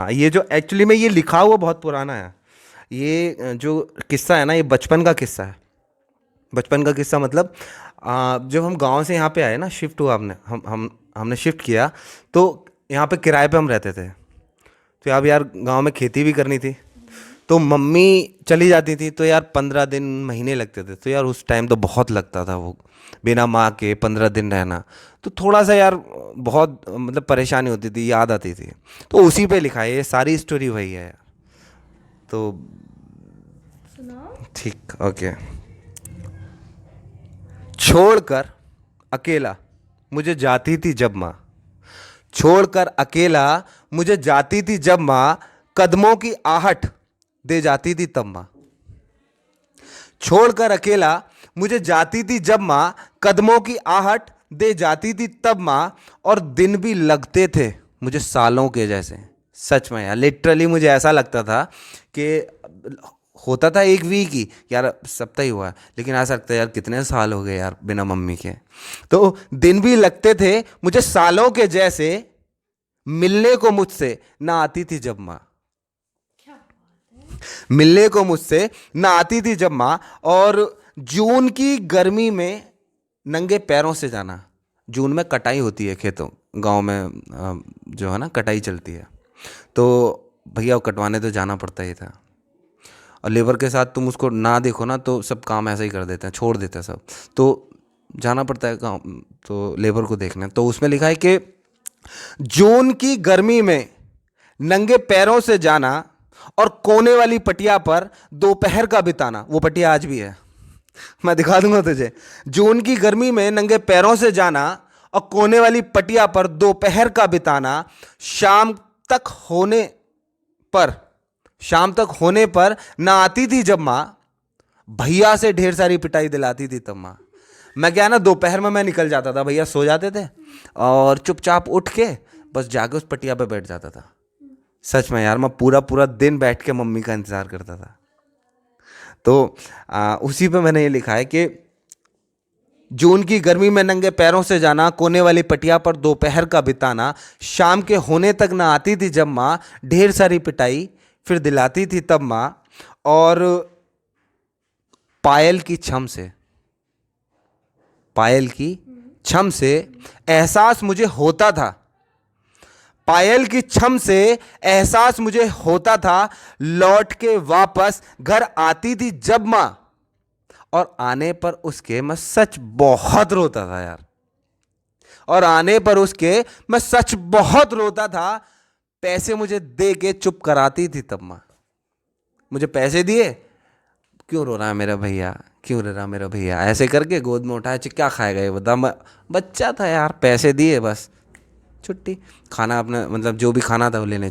हाँ, ये जो एक्चुअली में ये लिखा हुआ बहुत पुराना है। ये जो किस्सा है ना, ये बचपन का किस्सा है। बचपन का किस्सा मतलब जब हम गांव से यहाँ पे आए ना, शिफ्ट हुआ हमने हम हमने शिफ्ट किया। तो यहाँ पे किराए पे हम रहते थे। तो अब यार गांव में खेती भी करनी थी। तो मम्मी चली जाती थी तो यार 15 दिन महीने लगते थे। तो यार उस टाइम तो बहुत लगता था वो, बिना माँ के 15 दिन रहना। तो थोड़ा सा यार बहुत मतलब परेशानी होती थी, याद आती थी। तो उसी पे लिखा है, ये सारी स्टोरी वही है। तो सुनाओ। ठीक, ओके। छोड़कर अकेला मुझे जाती थी जब माँ, छोड़कर अकेला मुझे जाती थी जब माँ, कदमों की आहट दे जाती थी तब माँ। छोड़कर अकेला मुझे जाती थी जब माँ, कदमों की आहट दे जाती थी तब माँ। और दिन भी लगते थे मुझे सालों के जैसे। सच में यार, लिटरली मुझे ऐसा लगता था कि होता था एक वीक ही यार, सप्ताह ही हुआ है, लेकिन ऐसा लगता है यार कितने साल हो गए यार बिना मम्मी के। तो दिन भी लगते थे मुझे सालों के जैसे, मिलने को मुझसे ना आती थी जब माँ। क्या बात है। मिलने को मुझसे ना आती थी जब माँ। और जून की गर्मी में नंगे पैरों से जाना। जून में कटाई होती है खेतों, गांव में जो है ना कटाई चलती है। तो भैया वो कटवाने तो जाना पड़ता ही था। और लेबर के साथ तुम उसको ना देखो ना तो सब काम ऐसा ही कर देते हैं, छोड़ देते हैं सब। तो जाना पड़ता है गाँव, तो लेबर को देखना। तो उसमें लिखा है कि जून की गर्मी में नंगे पैरों से जाना और कोने वाली पटिया पर दोपहर का बिताना। वो पटिया आज भी है, मैं दिखा दूंगा तुझे। जून की गर्मी में नंगे पैरों से जाना और कोने वाली पटिया पर दोपहर का बिताना। शाम तक होने पर शाम तक होने पर ना आती थी जब माँ, भैया से ढेर सारी पिटाई दिलाती थी तब माँ। मैं क्या है ना, दोपहर में मैं निकल जाता था, भैया सो जाते थे, और चुपचाप उठ के बस जाके उस पटिया पे बैठ जाता था। सच में यार, मैं पूरा पूरा दिन बैठ के मम्मी का इंतज़ार करता था। तो उसी पे मैंने ये लिखा है कि जून की गर्मी में नंगे पैरों से जाना, कोने वाली पटिया पर दोपहर का बिताना। शाम के होने तक ना आती थी जब माँ, ढेर सारी पिटाई फिर दिलाती थी तब माँ। और पायल की छम से पायल की छम से एहसास मुझे होता था। पायल की छम से एहसास मुझे होता था। लौट के वापस घर आती थी जब माँ, और आने पर उसके मैं सच बहुत रोता था यार। और आने पर उसके मैं सच बहुत रोता था। पैसे मुझे दे के चुप कराती थी तब माँ। मुझे पैसे दिए, क्यों रो रहा है मेरा भैया, क्यों रो रहा है मेरा भैया, ऐसे करके गोद में उठाया, क्या खाएगा ये बता। मैं बच्चा था यार, पैसे दिए बस छुट्टी। खाना अपने मतलब जो भी खाना था वो लेने